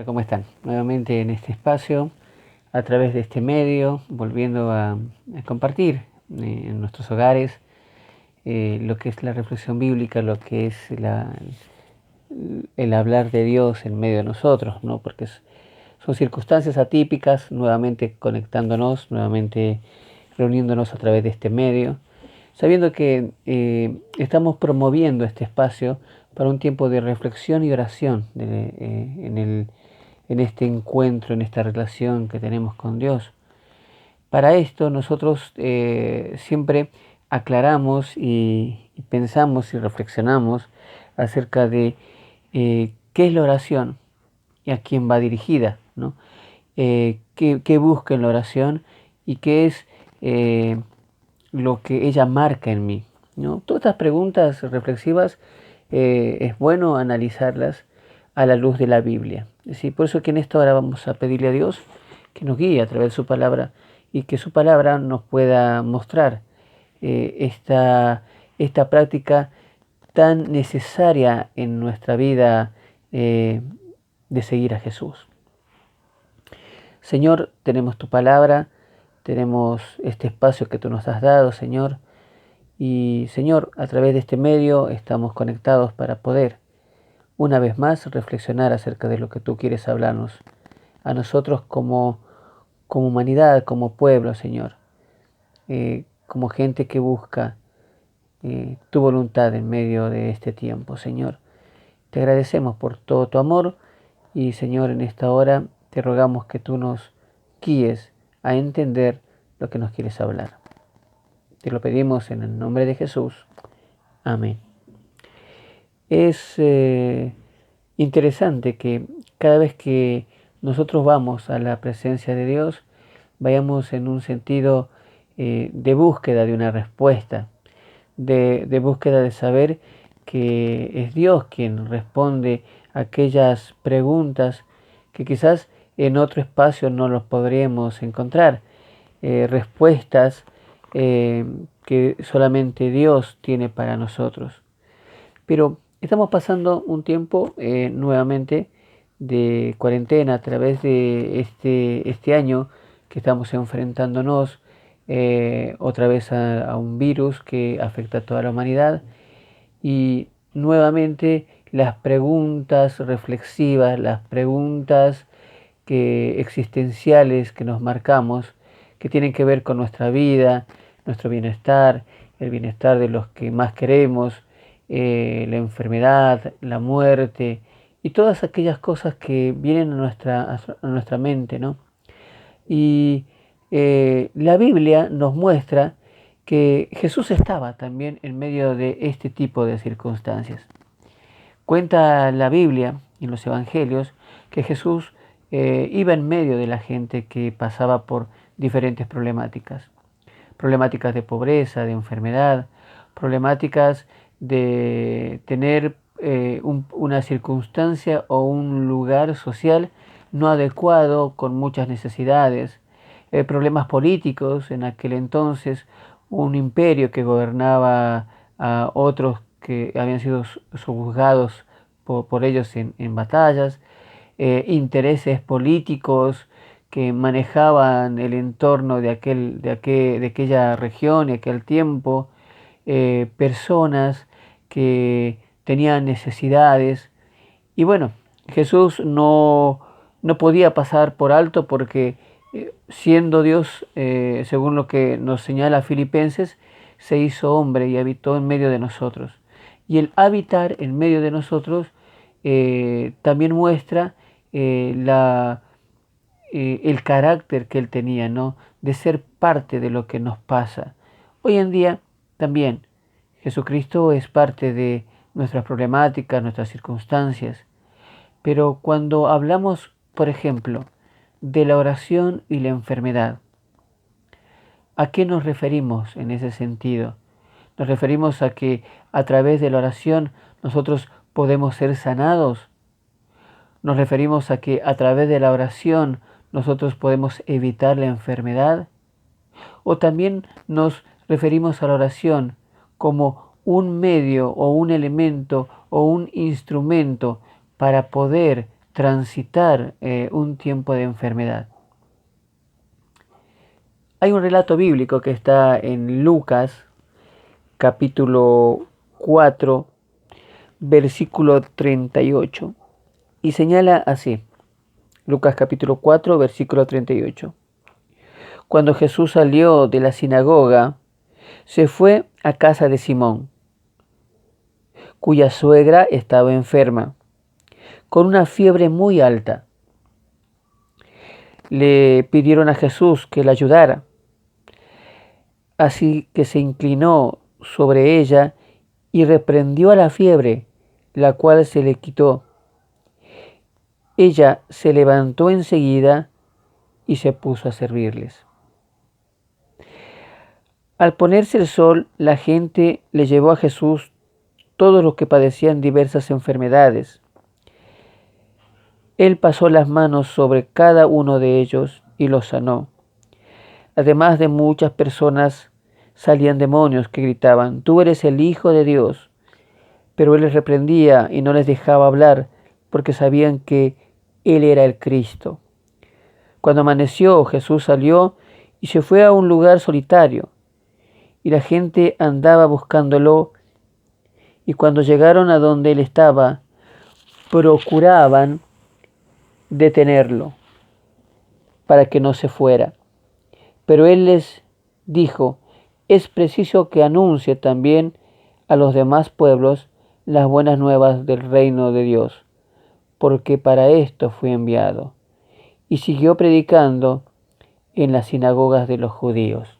¿Cómo están? Nuevamente en este espacio, a través de este medio, volviendo a compartir en nuestros hogares lo que es la reflexión bíblica, lo que es el hablar de Dios en medio de nosotros, ¿no? Porque son circunstancias atípicas, nuevamente conectándonos, nuevamente reuniéndonos a través de este medio, sabiendo que estamos promoviendo este espacio para un tiempo de reflexión y oración en este encuentro, en esta relación que tenemos con Dios. Para esto nosotros siempre aclaramos y pensamos y reflexionamos acerca de qué es la oración y a quién va dirigida, ¿no? Qué busca en la oración y qué es lo que ella marca en mí, ¿no? Todas estas preguntas reflexivas es bueno analizarlas a la luz de la Biblia. ¿Sí? Por eso que en esta hora vamos a pedirle a Dios que nos guíe a través de su palabra y que su palabra nos pueda mostrar esta práctica tan necesaria en nuestra vida de seguir a Jesús. Señor, tenemos tu palabra, tenemos este espacio que tú nos has dado, Señor, y Señor, a través de este medio estamos conectados para poder una vez más reflexionar acerca de lo que tú quieres hablarnos a nosotros como humanidad, como pueblo, Señor, como gente que busca tu voluntad en medio de este tiempo, Señor. Te agradecemos por todo tu amor y, Señor, en esta hora te rogamos que tú nos guíes a entender lo que nos quieres hablar. Te lo pedimos en el nombre de Jesús. Amén. Es interesante que cada vez que nosotros vamos a la presencia de Dios, vayamos en un sentido de búsqueda de una respuesta, de búsqueda de saber que es Dios quien responde a aquellas preguntas que quizás en otro espacio no los podríamos encontrar, respuestas que solamente Dios tiene para nosotros. Pero estamos pasando un tiempo nuevamente de cuarentena a través de este año que estamos enfrentándonos otra vez a un virus que afecta a toda la humanidad y nuevamente las preguntas reflexivas, las preguntas existenciales que nos marcamos, que tienen que ver con nuestra vida, nuestro bienestar, el bienestar de los que más queremos, la enfermedad, la muerte y todas aquellas cosas que vienen a nuestra mente, ¿no? Y la Biblia nos muestra que Jesús estaba también en medio de este tipo de circunstancias. Cuenta la Biblia en los Evangelios que Jesús iba en medio de la gente que pasaba por diferentes problemáticas. Problemáticas de pobreza, de enfermedad, problemáticas de tener una circunstancia o un lugar social no adecuado, con muchas necesidades, problemas políticos en aquel entonces, un imperio que gobernaba a otros que habían sido subjugados por ellos en batallas, intereses políticos que manejaban el entorno de aquella región y aquel tiempo, personas que tenían necesidades. Y bueno, Jesús no podía pasar por alto porque siendo Dios, según lo que nos señala Filipenses, se hizo hombre y habitó en medio de nosotros. Y el habitar en medio de nosotros también muestra el carácter que él tenía, ¿no? De ser parte de lo que nos pasa. Hoy en día también Jesucristo es parte de nuestras problemáticas, nuestras circunstancias. Pero cuando hablamos, por ejemplo, de la oración y la enfermedad, ¿a qué nos referimos en ese sentido? Nos referimos a que a través de la oración nosotros podemos ser sanados. Nos referimos a que a través de la oración nosotros podemos evitar la enfermedad. O también nos referimos a la oración como un medio o un elemento o un instrumento para poder transitar un tiempo de enfermedad. Hay un relato bíblico que está en Lucas, capítulo 4, versículo 38, y señala así, Lucas capítulo 4, versículo 38. Cuando Jesús salió de la sinagoga, se fue a casa de Simón, cuya suegra estaba enferma, con una fiebre muy alta. Le pidieron a Jesús que la ayudara, así que se inclinó sobre ella y reprendió a la fiebre, la cual se le quitó. Ella se levantó enseguida y se puso a servirles. Al ponerse el sol, la gente le llevó a Jesús todos los que padecían diversas enfermedades. Él pasó las manos sobre cada uno de ellos y los sanó. Además de muchas personas salían demonios que gritaban, «Tú eres el Hijo de Dios». Pero él les reprendía y no les dejaba hablar porque sabían que él era el Cristo. Cuando amaneció, Jesús salió y se fue a un lugar solitario, y la gente andaba buscándolo, y cuando llegaron a donde él estaba, procuraban detenerlo para que no se fuera. Pero él les dijo, es preciso que anuncie también a los demás pueblos las buenas nuevas del reino de Dios, porque para esto fui enviado. Y siguió predicando en las sinagogas de los judíos.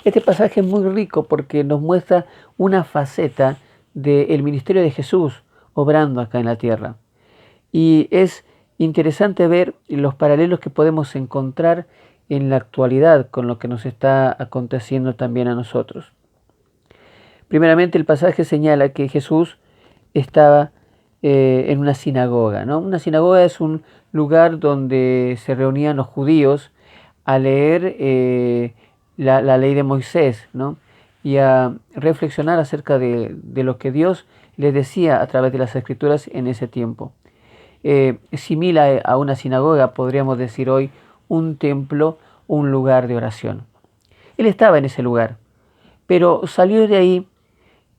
Este pasaje es muy rico porque nos muestra una faceta del ministerio de Jesús obrando acá en la tierra. Y es interesante ver los paralelos que podemos encontrar en la actualidad con lo que nos está aconteciendo también a nosotros. Primeramente, el pasaje señala que Jesús estaba en una sinagoga, ¿no? Una sinagoga es un lugar donde se reunían los judíos a leer la ley de Moisés, ¿no? Y a reflexionar acerca de lo que Dios les decía a través de las escrituras en ese tiempo. Similar a una sinagoga, podríamos decir hoy, un templo, un lugar de oración. Él estaba en ese lugar, pero salió de ahí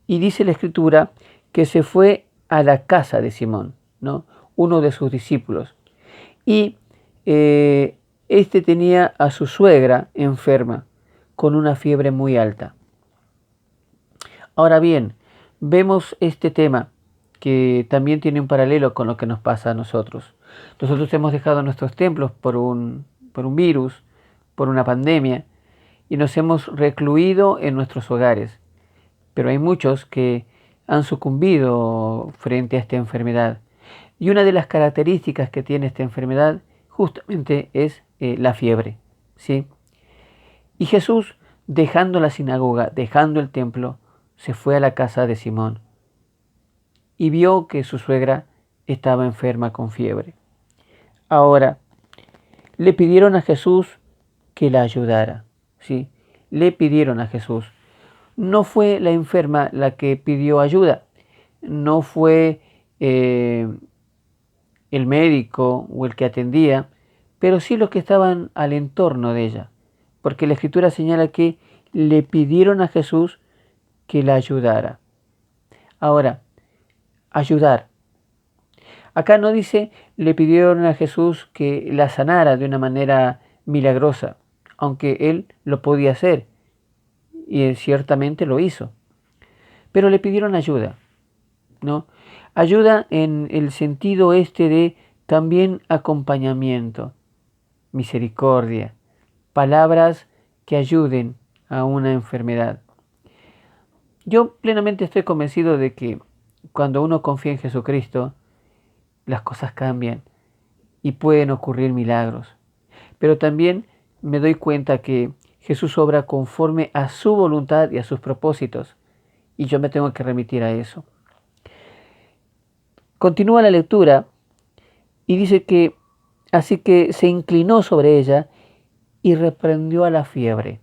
y dice la escritura que se fue a la casa de Simón, ¿no? Uno de sus discípulos. Y este tenía a su suegra enferma, con una fiebre muy alta. Ahora bien, vemos este tema que también tiene un paralelo con lo que nos pasa a nosotros. Nosotros hemos dejado nuestros templos por un virus, por una pandemia, y nos hemos recluido en nuestros hogares. Pero hay muchos que han sucumbido frente a esta enfermedad. Y una de las características que tiene esta enfermedad justamente es la fiebre, ¿sí? Y Jesús, dejando la sinagoga, dejando el templo, se fue a la casa de Simón y vio que su suegra estaba enferma con fiebre. Ahora, le pidieron a Jesús que la ayudara, ¿sí? Le pidieron a Jesús. No fue la enferma la que pidió ayuda, no fue el médico o el que atendía, pero sí los que estaban al entorno de ella, porque la Escritura señala que le pidieron a Jesús que la ayudara. Ahora, ayudar. Acá no dice le pidieron a Jesús que la sanara de una manera milagrosa, aunque él lo podía hacer y él ciertamente lo hizo. Pero le pidieron ayuda, ¿no? Ayuda en el sentido este de también acompañamiento, misericordia, palabras que ayuden a una enfermedad. Yo plenamente estoy convencido de que cuando uno confía en Jesucristo, las cosas cambian y pueden ocurrir milagros. Pero también me doy cuenta que Jesús obra conforme a su voluntad y a sus propósitos, y yo me tengo que remitir a eso. Continúa la lectura y dice que así que se inclinó sobre ella y reprendió a la fiebre.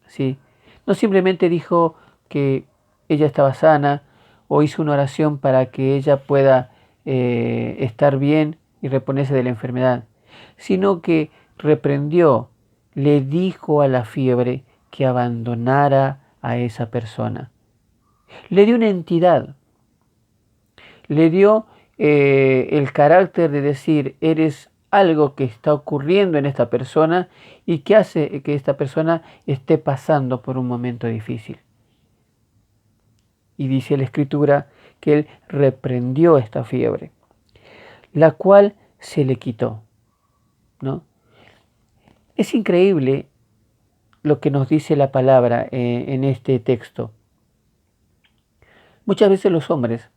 ¿Sí? No simplemente dijo que ella estaba sana o hizo una oración para que ella pueda estar bien y reponerse de la enfermedad, sino que reprendió, le dijo a la fiebre que abandonara a esa persona. Le dio una entidad, le dio el carácter de decir, eres algo que está ocurriendo en esta persona y que hace que esta persona esté pasando por un momento difícil. Y dice la Escritura que él reprendió esta fiebre, la cual se le quitó, ¿no? Es increíble lo que nos dice la palabra en este texto. Muchas veces los hombres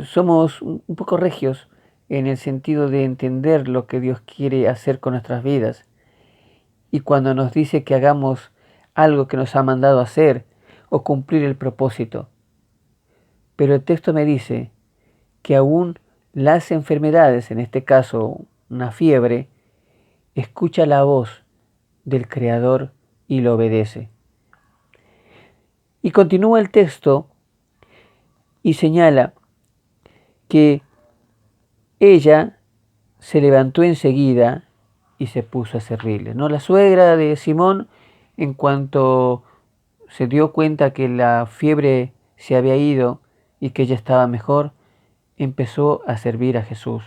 somos un poco regios en el sentido de entender lo que Dios quiere hacer con nuestras vidas. Y cuando nos dice que hagamos algo que nos ha mandado hacer o cumplir el propósito. Pero el texto me dice que aún las enfermedades, en este caso una fiebre, escucha la voz del Creador y lo obedece. Y continúa el texto y señala que ella se levantó enseguida y se puso a servirle, ¿no? La suegra de Simón, en cuanto se dio cuenta que la fiebre se había ido y que ella estaba mejor, empezó a servir a Jesús.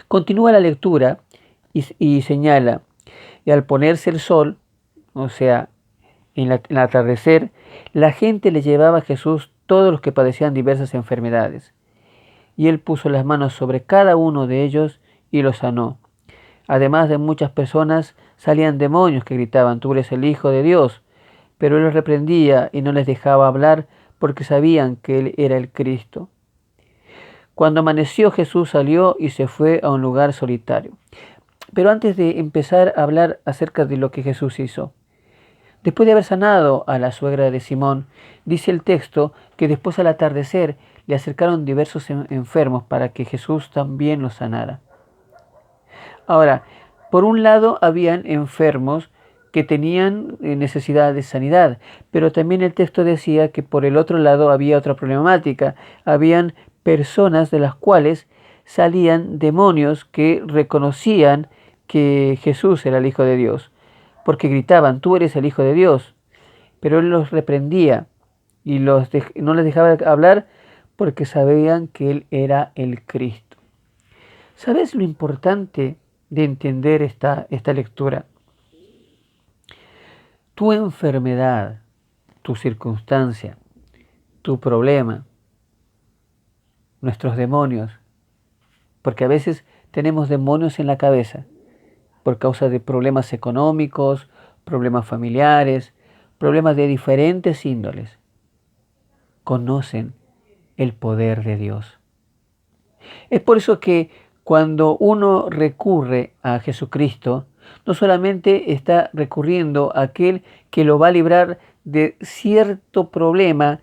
Continúa la lectura y señala, y al ponerse el sol, o sea, en el atardecer, la gente le llevaba a Jesús todos los que padecían diversas enfermedades. Y él puso las manos sobre cada uno de ellos y los sanó. Además de muchas personas salían demonios que gritaban, tú eres el Hijo de Dios. Pero él los reprendía y no les dejaba hablar porque sabían que él era el Cristo. Cuando amaneció, Jesús salió y se fue a un lugar solitario. Pero antes de empezar a hablar acerca de lo que Jesús hizo, después de haber sanado a la suegra de Simón, dice el texto que después al atardecer le acercaron diversos enfermos para que Jesús también los sanara. Ahora, por un lado habían enfermos que tenían necesidad de sanidad, pero también el texto decía que por el otro lado había otra problemática. Habían personas de las cuales salían demonios que reconocían que Jesús era el Hijo de Dios, porque gritaban, tú eres el Hijo de Dios, pero él los reprendía y no les dejaba hablar porque sabían que él era el Cristo. ¿Sabes lo importante de entender esta lectura? Tu enfermedad, tu circunstancia, tu problema, nuestros demonios, porque a veces tenemos demonios en la cabeza por causa de problemas económicos, problemas familiares, problemas de diferentes índoles, conocen el poder de Dios. Es por eso que cuando uno recurre a Jesucristo, no solamente está recurriendo a aquel que lo va a librar de cierto problema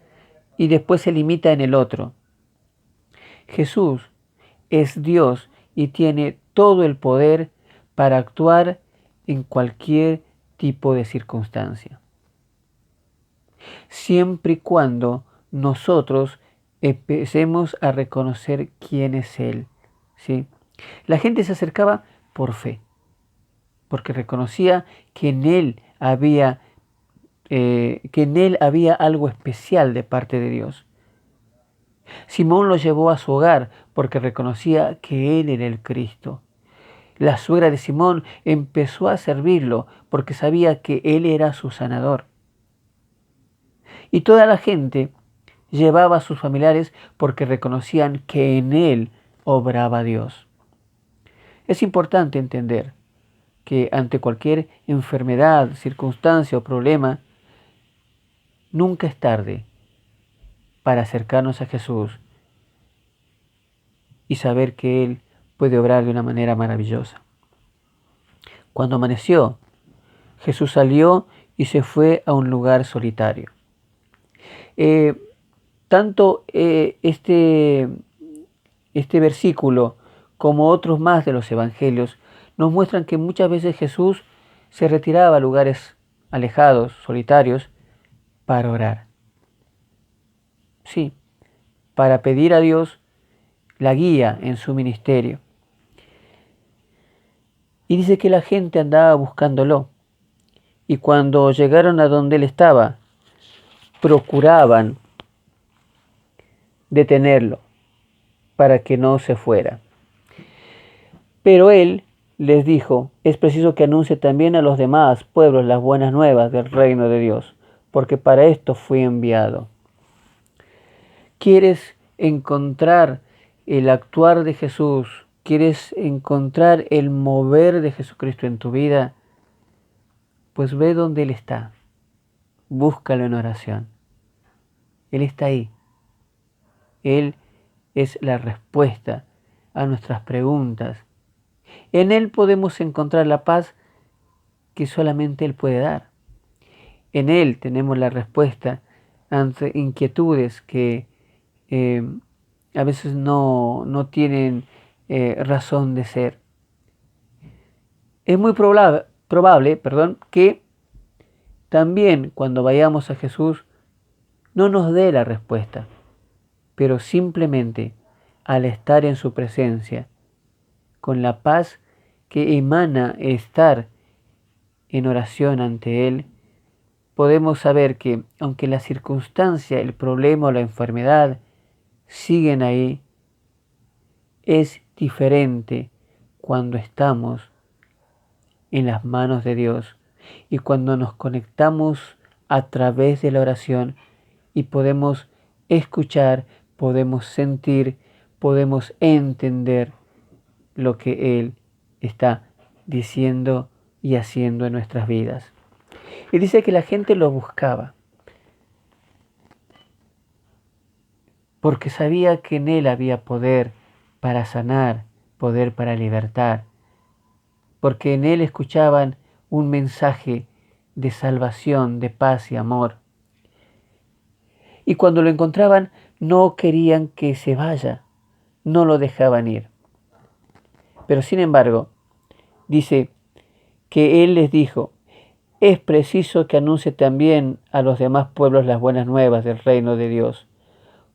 y después se limita en el otro. Jesús es Dios y tiene todo el poder para actuar en cualquier tipo de circunstancia. Siempre y cuando nosotros empecemos a reconocer quién es Él, ¿sí? La gente se acercaba por fe, porque reconocía que en Él había algo especial de parte de Dios. Simón lo llevó a su hogar porque reconocía que Él era el Cristo. La suegra de Simón empezó a servirlo porque sabía que Él era su sanador. Y toda la gente llevaba a sus familiares porque reconocían que en Él obraba Dios. Es importante entender que ante cualquier enfermedad, circunstancia o problema, nunca es tarde para acercarnos a Jesús y saber que Él puede obrar de una manera maravillosa. Cuando amaneció, Jesús salió y se fue a un lugar solitario. Tanto este versículo como otros más de los evangelios nos muestran que muchas veces Jesús se retiraba a lugares alejados, solitarios, para orar. Sí, para pedir a Dios la guía en su ministerio. Y dice que la gente andaba buscándolo. Y cuando llegaron a donde él estaba, procuraban detenerlo para que no se fuera. Pero él les dijo, es preciso que anuncie también a los demás pueblos las buenas nuevas del reino de Dios, porque para esto fui enviado. ¿Quieres encontrar el actuar de Jesús? ¿Quieres encontrar el mover de Jesucristo en tu vida? Pues ve donde Él está. Búscalo en oración. Él está ahí. Él es la respuesta a nuestras preguntas. En Él podemos encontrar la paz que solamente Él puede dar. En Él tenemos la respuesta ante inquietudes que a veces no tienen razón de ser. Es muy probable, que también cuando vayamos a Jesús no nos dé la respuesta, pero simplemente al estar en su presencia, con la paz que emana estar en oración ante Él, podemos saber que aunque la circunstancia, el problema o la enfermedad siguen ahí, es diferente cuando estamos en las manos de Dios y cuando nos conectamos a través de la oración y podemos escuchar, podemos sentir, podemos entender lo que Él está diciendo y haciendo en nuestras vidas. Y dice que la gente lo buscaba porque sabía que en Él había poder para sanar, poder para libertar, porque en Él escuchaban un mensaje de salvación, de paz y amor. Y cuando lo encontraban, no querían que se vaya, no lo dejaban ir. Pero sin embargo, dice que Él les dijo, es preciso que anuncie también a los demás pueblos las buenas nuevas del reino de Dios,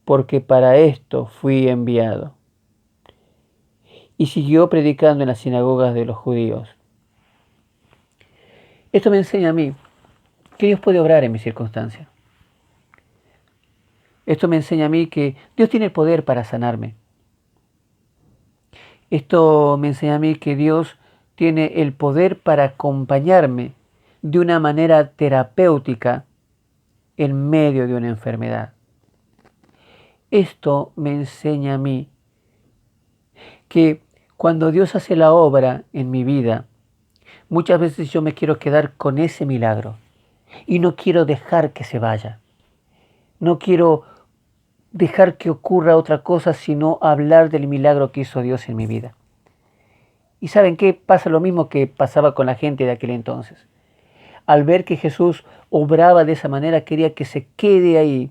porque para esto fui enviado. Y siguió predicando en las sinagogas de los judíos. Esto me enseña a mí que Dios puede obrar en mis circunstancias. Esto me enseña a mí que Dios tiene el poder para sanarme. Esto me enseña a mí que Dios tiene el poder para acompañarme de una manera terapéutica en medio de una enfermedad. Esto me enseña a mí que cuando Dios hace la obra en mi vida, muchas veces yo me quiero quedar con ese milagro y no quiero dejar que se vaya. No quiero dejar que ocurra otra cosa sino hablar del milagro que hizo Dios en mi vida. ¿Y saben qué? Pasa lo mismo que pasaba con la gente de aquel entonces. Al ver que Jesús obraba de esa manera, quería que se quede ahí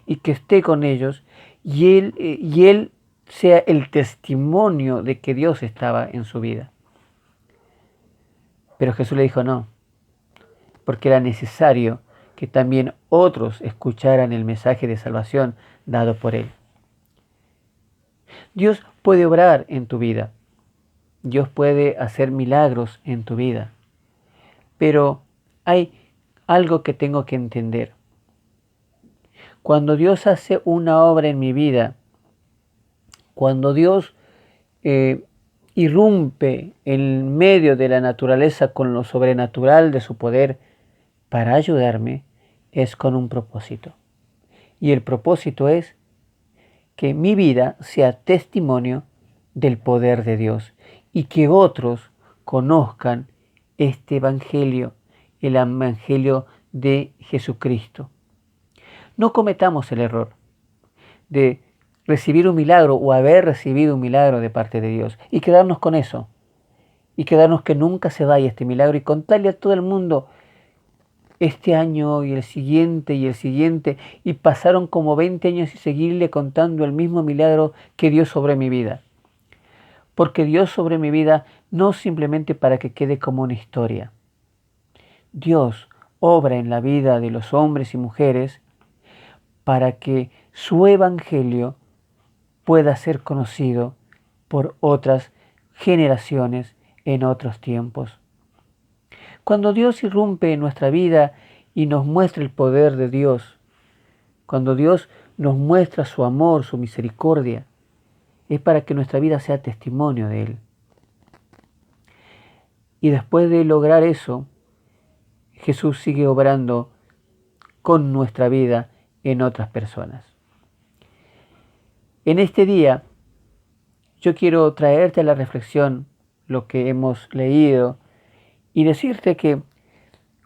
y que esté con ellos y él sea el testimonio de que Dios estaba en su vida. Pero Jesús le dijo no, porque era necesario que también otros escucharan el mensaje de salvación dado por Él. Dios puede obrar en tu vida. Dios puede hacer milagros en tu vida. Pero hay algo que tengo que entender. Cuando Dios hace una obra en mi vida, cuando Dios irrumpe en medio de la naturaleza con lo sobrenatural de su poder para ayudarme, es con un propósito. Y el propósito es que mi vida sea testimonio del poder de Dios y que otros conozcan este evangelio, el evangelio de Jesucristo. No cometamos el error de recibir un milagro o haber recibido un milagro de parte de Dios y quedarnos con eso y quedarnos que nunca se vaya este milagro y contarle a todo el mundo este año y el siguiente, y pasaron como 20 años y seguirle contando el mismo milagro que Dios sobre mi vida. Porque Dios sobre mi vida no simplemente para que quede como una historia. Dios obra en la vida de los hombres y mujeres para que su evangelio pueda ser conocido por otras generaciones en otros tiempos. Cuando Dios irrumpe en nuestra vida y nos muestra el poder de Dios, cuando Dios nos muestra su amor, su misericordia, es para que nuestra vida sea testimonio de Él. Y después de lograr eso, Jesús sigue obrando con nuestra vida en otras personas. En este día, yo quiero traerte a la reflexión lo que hemos leído y decirte que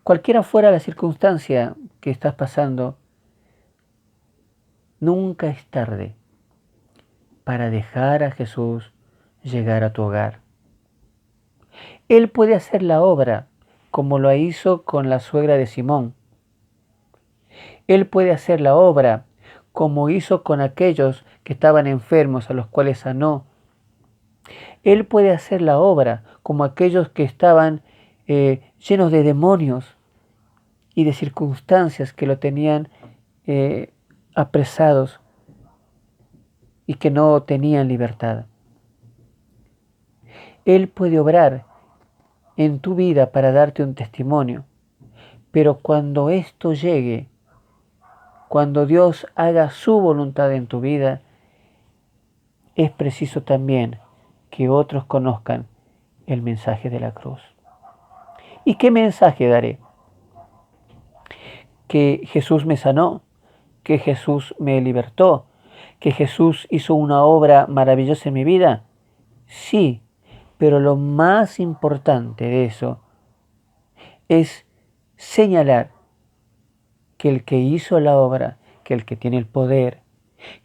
cualquiera fuera la circunstancia que estás pasando, nunca es tarde para dejar a Jesús llegar a tu hogar. Él puede hacer la obra como lo hizo con la suegra de Simón. Él puede hacer la obra como hizo con aquellos que estaban enfermos a los cuales sanó. Él puede hacer la obra como aquellos que estaban llenos de demonios y de circunstancias que lo tenían apresados y que no tenían libertad. Él puede obrar en tu vida para darte un testimonio, pero cuando esto llegue, cuando Dios haga su voluntad en tu vida, es preciso también que otros conozcan el mensaje de la cruz. ¿Y qué mensaje daré? Que Jesús me sanó, que Jesús me libertó, que Jesús hizo una obra maravillosa en mi vida. Sí, pero lo más importante de eso es señalar que el que hizo la obra, que el que tiene el poder,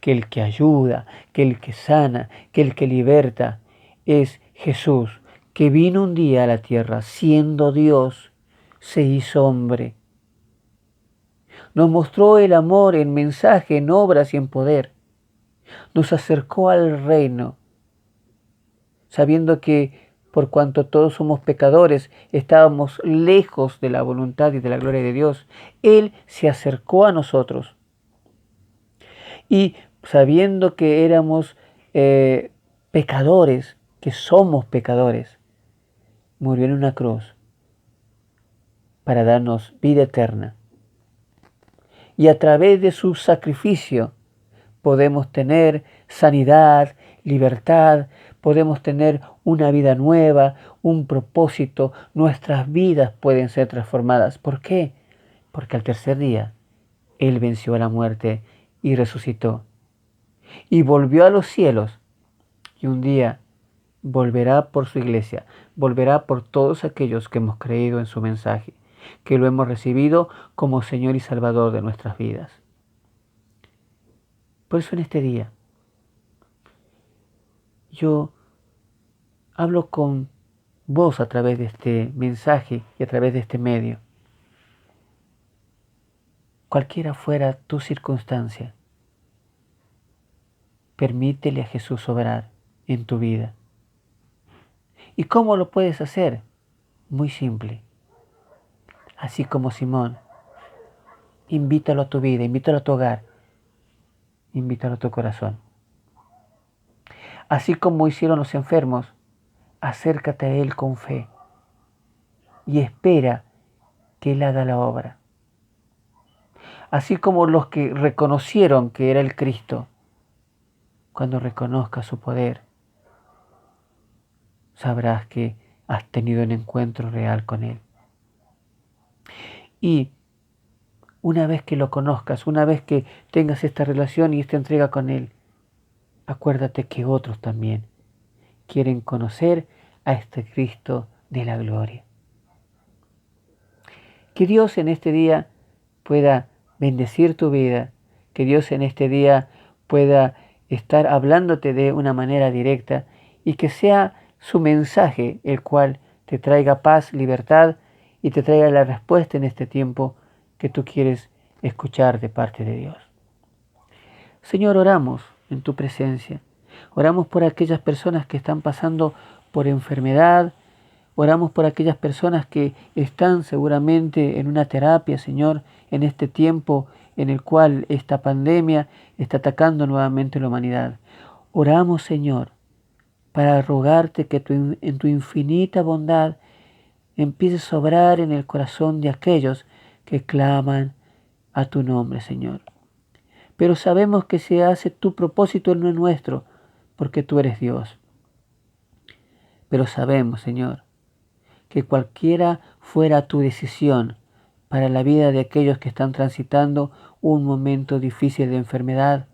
que el que ayuda, que el que sana, que el que liberta, es Jesús, que vino un día a la tierra, siendo Dios, se hizo hombre. Nos mostró el amor en mensaje, en obras y en poder. Nos acercó al reino, sabiendo que por cuanto todos somos pecadores, estábamos lejos de la voluntad y de la gloria de Dios. Él se acercó a nosotros. Y sabiendo que éramos pecadores, que somos pecadores, murió en una cruz para darnos vida eterna. Y a través de su sacrificio podemos tener sanidad, libertad, podemos tener una vida nueva, un propósito, nuestras vidas pueden ser transformadas. ¿Por qué? Porque al tercer día Él venció a la muerte y resucitó. Y volvió a los cielos. Y un día volverá por su iglesia, volverá por todos aquellos que hemos creído en su mensaje, que lo hemos recibido como Señor y Salvador de nuestras vidas. Por eso en este día yo hablo con vos a través de este mensaje y a través de este medio. Cualquiera fuera tu circunstancia, permítele a Jesús obrar en tu vida. ¿Y cómo lo puedes hacer? Muy simple. Así como Simón, invítalo a tu vida, invítalo a tu hogar, invítalo a tu corazón. Así como hicieron los enfermos, acércate a Él con fe y espera que Él haga la obra. Así como los que reconocieron que era el Cristo, cuando reconozcas su poder, sabrás que has tenido un encuentro real con Él. Y una vez que lo conozcas, una vez que tengas esta relación y esta entrega con Él, acuérdate que otros también quieren conocer a este Cristo de la gloria. Que Dios en este día pueda bendecir tu vida, que Dios en este día pueda estar hablándote de una manera directa y que sea su mensaje el cual te traiga paz, libertad y te traiga la respuesta en este tiempo que tú quieres escuchar de parte de Dios. Señor, oramos en tu presencia. Oramos por aquellas personas que están pasando por enfermedad. Oramos por aquellas personas que están seguramente en una terapia, Señor, en este tiempo en el cual esta pandemia está atacando nuevamente a la humanidad. Oramos, Señor, para rogarte que en tu infinita bondad empieces a obrar en el corazón de aquellos que claman a tu nombre, Señor. Pero sabemos que se hace tu propósito en lo nuestro, porque tú eres Dios. Pero sabemos, Señor, que cualquiera fuera tu decisión para la vida de aquellos que están transitando un momento difícil de enfermedad,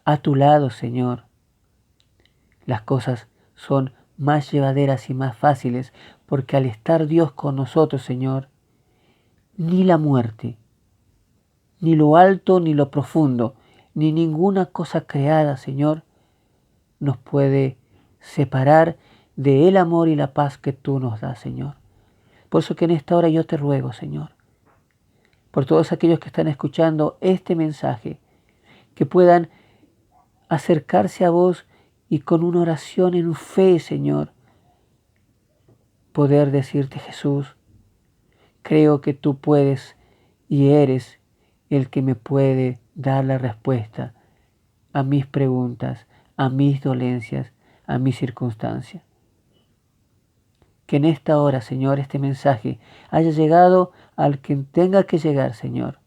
a tu lado, Señor, las cosas son más llevaderas y más fáciles, porque al estar Dios con nosotros, Señor, ni la muerte, ni lo alto, ni lo profundo, ni ninguna cosa creada, Señor, nos puede separar de el amor y la paz que tú nos das, Señor. Por eso que en esta hora yo te ruego, Señor, por todos aquellos que están escuchando este mensaje, que puedan acercarse a vos y con una oración en fe, Señor, poder decirte, Jesús, creo que tú puedes y eres el que me puede dar la respuesta a mis preguntas, a mis dolencias, a mis circunstancias. Que en esta hora, Señor, este mensaje haya llegado al que tenga que llegar, Señor.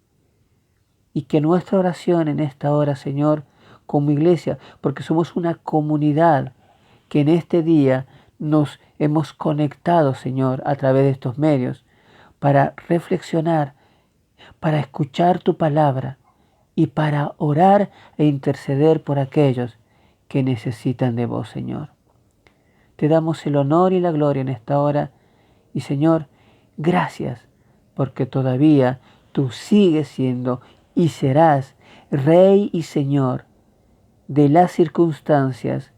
Y que nuestra oración en esta hora, Señor, como iglesia, porque somos una comunidad que en este día nos hemos conectado, Señor, a través de estos medios, para reflexionar, para escuchar tu palabra y para orar e interceder por aquellos que necesitan de vos, Señor. Te damos el honor y la gloria en esta hora y, Señor, gracias porque todavía tú sigues siendo y serás Rey y Señor de las circunstancias,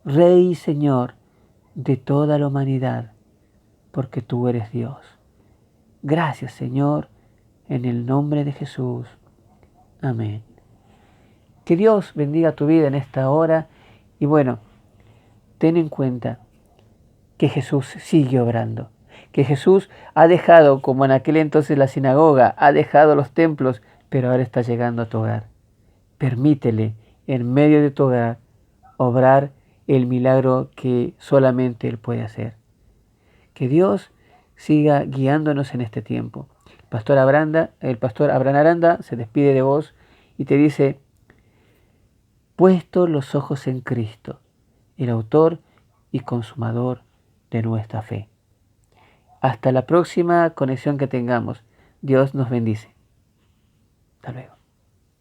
Rey y Señor de toda la humanidad, porque tú eres Dios. Gracias, Señor, en el nombre de Jesús. Amén. Que Dios bendiga tu vida en esta hora y bueno, ten en cuenta que Jesús sigue obrando, que Jesús ha dejado, como en aquel entonces la sinagoga, ha dejado los templos, pero ahora está llegando a tu hogar. Permítele en medio de tu hogar obrar el milagro que solamente Él puede hacer. Que Dios siga guiándonos en este tiempo. El pastor Abraham Aranda se despide de vos y te dice, puesto los ojos en Cristo, el autor y consumador de nuestra fe. Hasta la próxima conexión que tengamos. Dios nos bendice. Hasta luego.